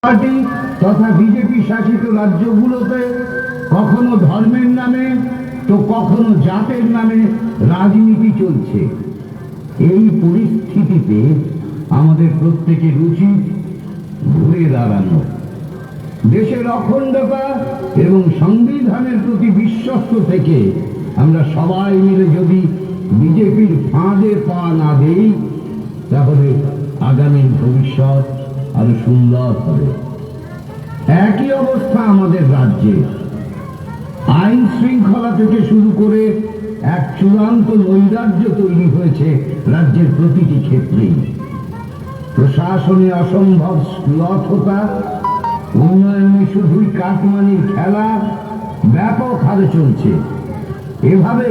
Party তথা BJP শাসিত রাজ্যগুলোতে কখনো ধর্মের নামে তো কখনো জাতের নামে রাজনীতি চলছে। এই পরিস্থিতিতে আমাদের প্রত্যেকের উচিত ঘুরে দাঁড়ানো, দেশের অখণ্ডতা এবং সংবিধানের প্রতি বিশ্বস্ত থেকে আমরা সবাই মিলে যদি বিজেপির ফাঁদে পা না দেই, তাহলে আগামী ভবিষ্যৎ আরো সুন্দর হবে। একই অবস্থা আমাদের রাজ্যে। আইন শৃঙ্খলা থেকে শুরু করে এক চূড়ান্ত নৈরাজ্য তৈরি হয়েছে রাজ্যের প্রতিটি ক্ষেত্রেই। প্রশাসনে অসম্ভব স্থূলতা, উন্নয়নে শুধুই কাটমানির খেলা ব্যাপক হারে চলছে। এভাবে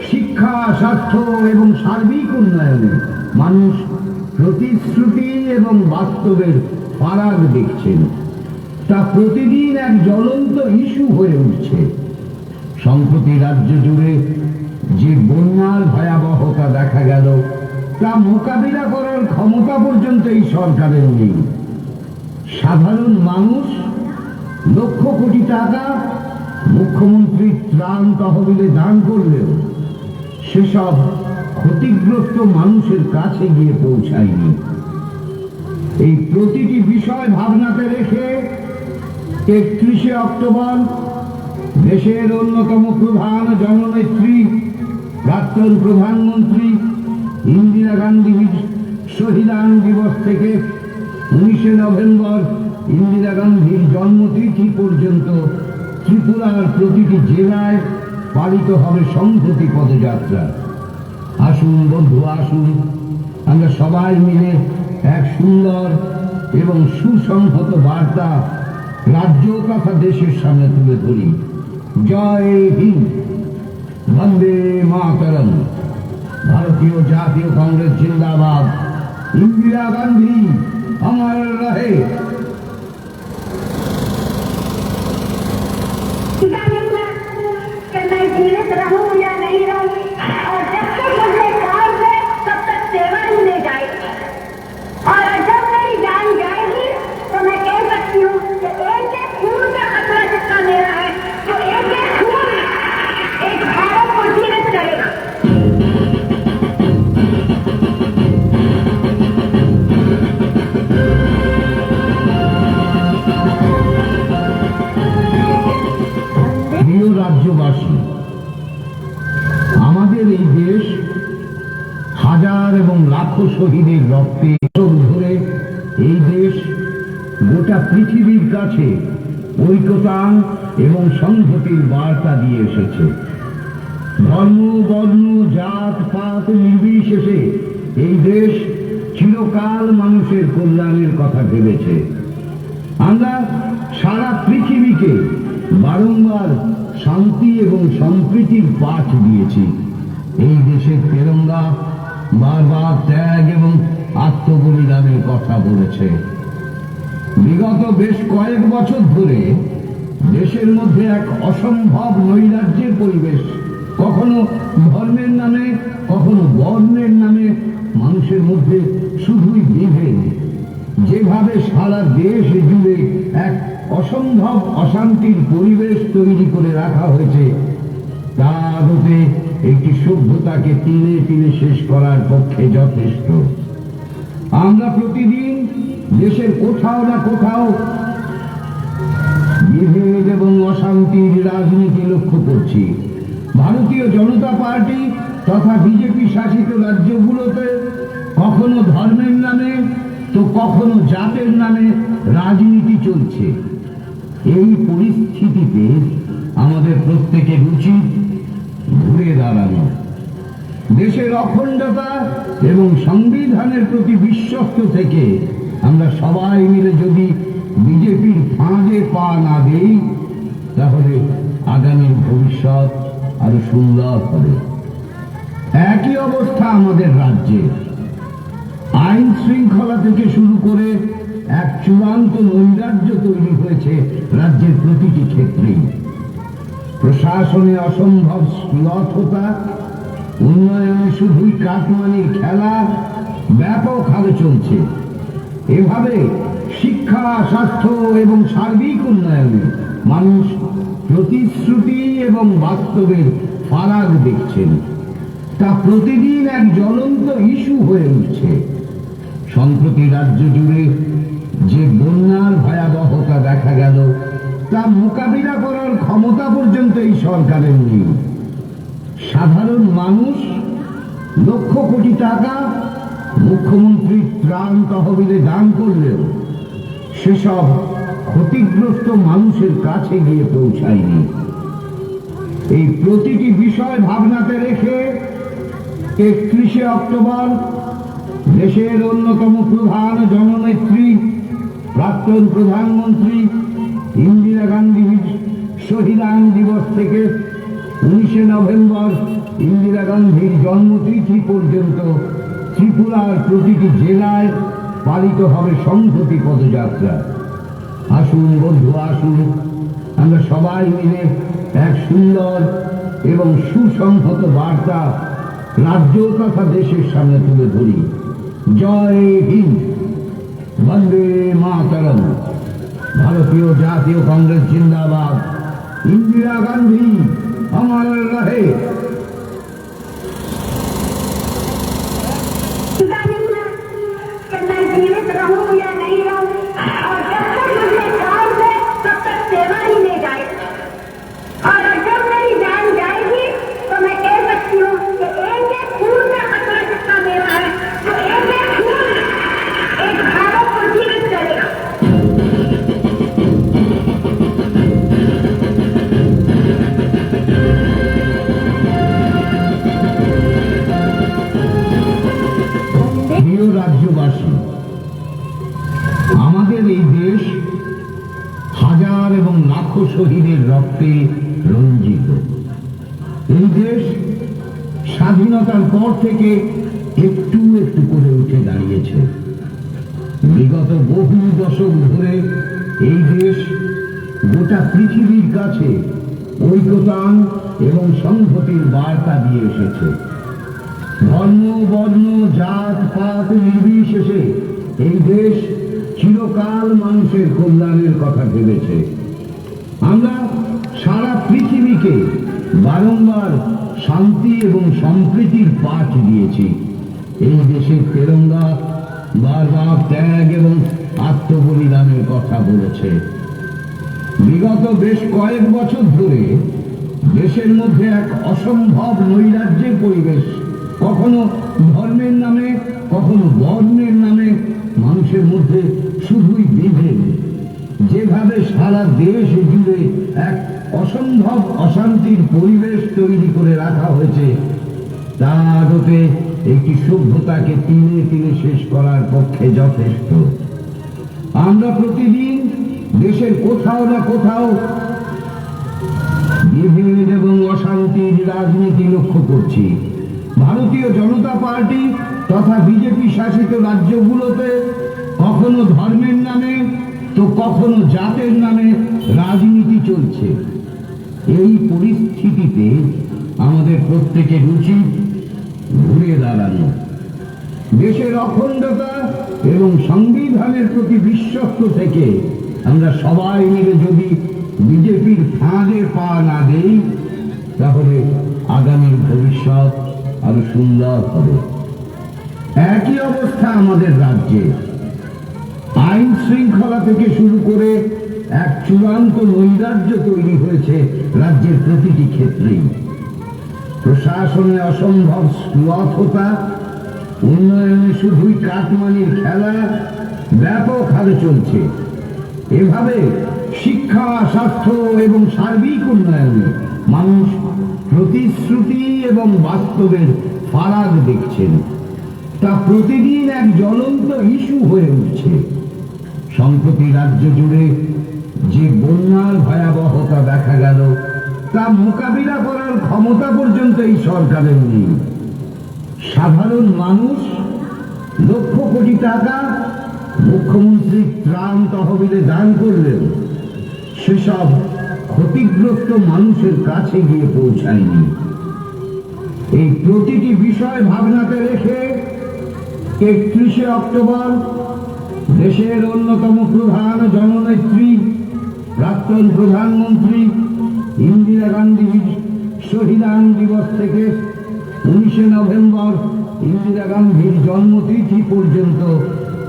শিক্ষা, স্বাস্থ্য এবং সার্বিক উন্নয়নে মানুষ প্রতিশ্রুতি এবং বাস্তবের ফারাক দেখছেন। তা প্রতিদিন এক জ্বলন্ত ইস্যু হয়ে উঠছে। সম্প্রতি রাজ্য জুড়ে যে বন্যার ভয়াবহতা দেখা গেল, তা মোকাবিলা করার ক্ষমতা পর্যন্ত এই সরকারের নেই। সাধারণ মানুষ লক্ষ কোটি টাকা মুখ্যমন্ত্রী ত্রাণ তহবিলে দান করলেও সেসব ক্ষতিগ্রস্ত মানুষের কাছে গিয়ে পৌঁছায়নি। এই প্রতিটি বিষয় ভাবনাতে রেখে ৩১শে অক্টোবর দেশের অন্যতম প্রধান জননেত্রী প্রাক্তন প্রধানমন্ত্রী ইন্দিরা গান্ধীর শহীদান দিবস থেকে ১৯শে নভেম্বর ইন্দিরা গান্ধীর জন্মতিথি পর্যন্ত ত্রিপুরার প্রতিটি জেলায় পালিত হবে সংহতি পদযাত্রা। আসুন বন্ধু, আসুন আমরা সবাই মিলে এক সুন্দর এবং সুসংহত বার্তা রাজ্য তথা দেশের সামনে তুলে ধরি। জয় হিন্দ, বন্দে মাতরম, ভারতীয় জাতীয় কংগ্রেস জিন্দাবাদ, ইন্দিরা গান্ধী অমর রহে। मैं जीवित रहूं या नहीं रहूं, और जब तक मुझे काम है तब तक सेवा ही ले जाएगी, और जब मेरी जान जाएगी तो मैं कह सकती हूँ कि एक एक खून का खतरा जितना मेरा है, तो एक एक खून एक भारत को जीवित करेगा। প্রিয় রাজ্যবাসী, আমাদের এই দেশ হাজার এবং লাখো শহীদের রক্তে ধরে এই দেশ গোটা পৃথিবীর কাছে ঐক্যতা এবং সংহতির বার্তা দিয়ে এসেছে। ধর্ম, বর্ণ, জাত পাত নির্বিশেষে এই দেশ চিরকাল মানুষের কল্যাণের কথা ভেবেছে। আমরা সারা পৃথিবীকে বারংবার শান্তি এবং সম্প্রীতির পাঠ দিয়েছি। এই দেশের তেরঙ্গা বারবার ত্যাগ এবং আত্মবলিদানের কথা বলেছে। বিগত বেশ কয়েক বছর ধরে দেশের মধ্যে এক অসম্ভব নৈরাজ্যের পরিবেশ, কখনো ধর্মের নামে, কখনো বর্ণের নামে মানুষের মধ্যে শুধুই বিভেদ। যেভাবে সারা দেশ জুড়ে এক অসম্ভব অশান্তির পরিবেশ তৈরি করে রাখা হয়েছে, তা হতে একটি সভ্যতাকে তিলে তিলে শেষ করার পক্ষে যথেষ্ট। আমরা প্রতিদিন দেশের কোথাও না কোথাও বিভেদ এবং অশান্তির রাজনীতি লক্ষ্য করছি। ভারতীয় জনতা পার্টি তথা বিজেপি শাসিত রাজ্যগুলোতে কখনো ধর্মের নামে তো কখনো জাতের নামে রাজনীতি চলছে। এই পরিস্থিতিতে আমাদের প্রত্যেকের উচিত ঘুরে দাঁড়ানো, দেশের অখণ্ডতা এবং সংবিধানের প্রতি বিশ্বস্ত থেকে আমরা সবাই মিলে যদি বিজেপির ফাঁদে পা না দেই, তাহলে আগামী ভবিষ্যৎ আরো সুন্দর হবে। একই অবস্থা আমাদের রাজ্যে। আইন শৃঙ্খলা থেকে শুরু করে এক চূড়ান্ত নৈরাজ্য তৈরি হয়েছে রাজ্যের প্রতিটি ক্ষেত্রেই। প্রশাসনে অসম্ভব স্থূলতা, উন্নয়নে শুধুই কাটমানির খেলা ব্যাপক হারে চলছে। এভাবে শিক্ষা, স্বাস্থ্য এবং সার্বিক উন্নয়নে মানুষ প্রতিশ্রুতি এবং বাস্তবের ফারাক দেখছেন। তা প্রতিদিন এক জ্বলন্ত ইস্যু হয়ে উঠছে। সম্প্রতি রাজ্য জুড়ে যে বন্যার ভয়াবহতা দেখা গেল, তা মোকাবিলা করার ক্ষমতা পর্যন্ত এই সরকারের নেই। সাধারণ মানুষ লক্ষ কোটি টাকা মুখ্যমন্ত্রীর ত্রাণ তহবিলে দান করলেও সেসব ক্ষতিগ্রস্ত মানুষের কাছে গিয়ে পৌঁছায়নি। এই প্রতিটি বিষয় ভাবনাতে রেখে 31শে অক্টোবর দেশের অন্যতম প্রধান জননেত্রী, প্রাক্তন প্রধানমন্ত্রী ইন্দিরা গান্ধীর শহীদান দিবস থেকে 19শে নভেম্বর ইন্দিরা গান্ধীর জন্মতিথি পর্যন্ত ত্রিপুরার প্রতিটি জেলায় পালিত হবে সংহতি পদযাত্রা। আসুন বন্ধু, আসুন আমরা সবাই মিলে এক সুন্দর এবং সুসংহত বার্তা রাজ্য তথা দেশের সামনে তুলে ধরি। জয় হিন্দ, বন্দে মাতরম। ভারতীয় জাতীয় কংগ্রেস জিন্দাবাদ। इंदिरा गांधी अमर रहे। मैं जीवित रहूं या नहीं रहूं, और जब तक मुझे सांस है तब तक सेवा ही ले जाए, और जब मेरी जान जाएगी तो मैं कह सकती हूँ कि एक एक खून का खतरा जितना मेरा है, तो एक एक खून एक भारत को जीवित करेगा। প্রিয় রাজ্যবাসী, আমাদের এই দেশ হাজার এবং লাখো শহীদের রক্তে রঞ্জিত। এই দেশ স্বাধীনতার পর থেকে একটু একটু করে উঠে দাঁড়িয়েছে। বিগত বহু দশক ধরে এই দেশ গোটা পৃথিবীর কাছে ঐক্যতান এবং সংহতির বার্তা দিয়ে এসেছে। ধর্ম, বর্ণ, জাত, পাত নির্বিশেষে এই দেশ চিরকাল মানুষের কল্যাণের কথা ভেবেছে। আমরা সারা পৃথিবীকে বারংবার শান্তি এবং সম্প্রীতির পাঠ দিয়েছি। এই দেশের তেরঙ্গা বারবার ত্যাগ এবং আত্মবলিদানের কথা বলেছে। বিগত বেশ কয়েক বছর ধরে দেশের মধ্যে এক অসম্ভব নৈরাজ্যের পরিবেশ, কখনো ধর্মের নামে, কখনো বর্ণের নামে মানুষের মধ্যে শুধুই বিভেদ। যেভাবে সারা দেশ জুড়ে এক অসম্ভব অশান্তির পরিবেশ তৈরি করে রাখা হয়েছে, তা আদতে একটি সভ্যতাকে তিলে তিলে শেষ করার পক্ষে যথেষ্ট। আমরা প্রতিদিন দেশের কোথাও না কোথাও বিভেদ এবং অশান্তির রাজনীতি লক্ষ্য করছি। ভারতীয় জনতা পার্টি তথা বিজেপি শাসিত রাজ্যগুলোতে কখনো ধর্মের নামে তো কখনো জাতের নামে রাজনীতি চলছে। এই পরিস্থিতিতে আমাদের প্রত্যেকের উচিত ঘুরে দাঁড়ানো। দেশের অখণ্ডতা এবং সংবিধানের প্রতি বিশ্বস্ত থেকে আমরা সবাই মিলে যদি বিজেপির ফাঁদে পা না দেই, তাহলে আগামীর ভবিষ্যৎ আরো সুন্দর হবে। একই অবস্থা আমাদের রাজ্যে। আইন শৃঙ্খলা থেকে শুরু করে এক চূড়ান্ত নৈরাজ্য তৈরি হয়েছে রাজ্যের প্রতিটি ক্ষেত্রেই। প্রশাসনে অসম্ভব স্থূলতা, উন্নয়নে শুধুই কাটমানির খেলা ব্যাপক হারে চলছে। এভাবে শিক্ষা, স্বাস্থ্য এবং সার্বিক উন্নয়নে মানুষ প্রতিশ্রুতি এবং বাস্তবের ফারাক দেখছেন। তা প্রতিদিন এক জ্বলন্ত ইস্যু হয়ে উঠছে। সম্প্রতি রাজ্য জুড়ে যে বন্যার ভয়াবহতা দেখা গেল, তা মোকাবিলা করার ক্ষমতা পর্যন্ত এই সরকারের নেই। সাধারণ মানুষ লক্ষ কোটি টাকা মুখ্যমন্ত্রীর ত্রাণ তহবিলে দান করলেও সেসব ক্ষতিগ্রস্ত মানুষের কাছে গিয়ে পৌঁছায়নি। এই প্রতিটি বিষয় ভাবনাতে রেখে 31শে অক্টোবর দেশের অন্যতম প্রধান জননেত্রী প্রাক্তন প্রধানমন্ত্রী ইন্দিরা গান্ধীর শহীদান দিবস থেকে 19শে নভেম্বর ইন্দিরা গান্ধীর জন্মতিথি পর্যন্ত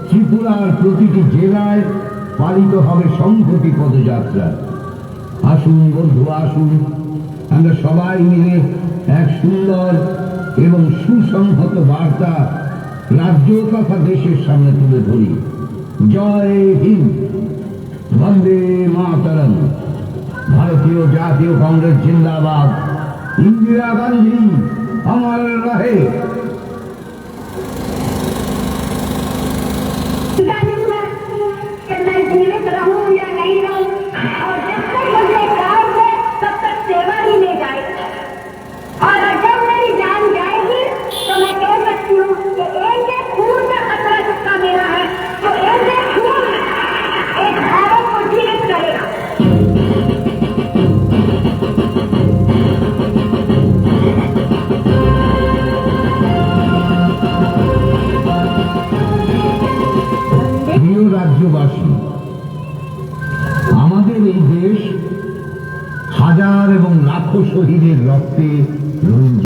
ত্রিপুরার প্রতিটি জেলায় পালিত হবে সংহতি পদযাত্রা। আসুন বন্ধু, আসুন আমরা সবাই মিলে এক সুন্দর এবং সুসংহত বার্তা রাজ্য তথা দেশের সামনে তুলে ধরি। জয় হিন্দ, বন্দে মাতরম, ভারতীয় জাতীয় কংগ্রেস জিন্দাবাদ, इंदिरा गांधी अमर रहे। मैं जीवित रहूं या नहीं रहूं, और जब तक मुझे काम है तब तक सेवा ही ले जाएगी, और जब मेरी जान जाएगी तो मैं कह सकती हूँ कि एक एक खून का खतरा जिसका मेरा है, तो एक एक खून एक भारत को जीवित करेगा। প্রিয় রাজ্যবাসী, আমাদের এই দেশ হাজার এবং লাখো শহীদের রক্তে রঞ্জিত।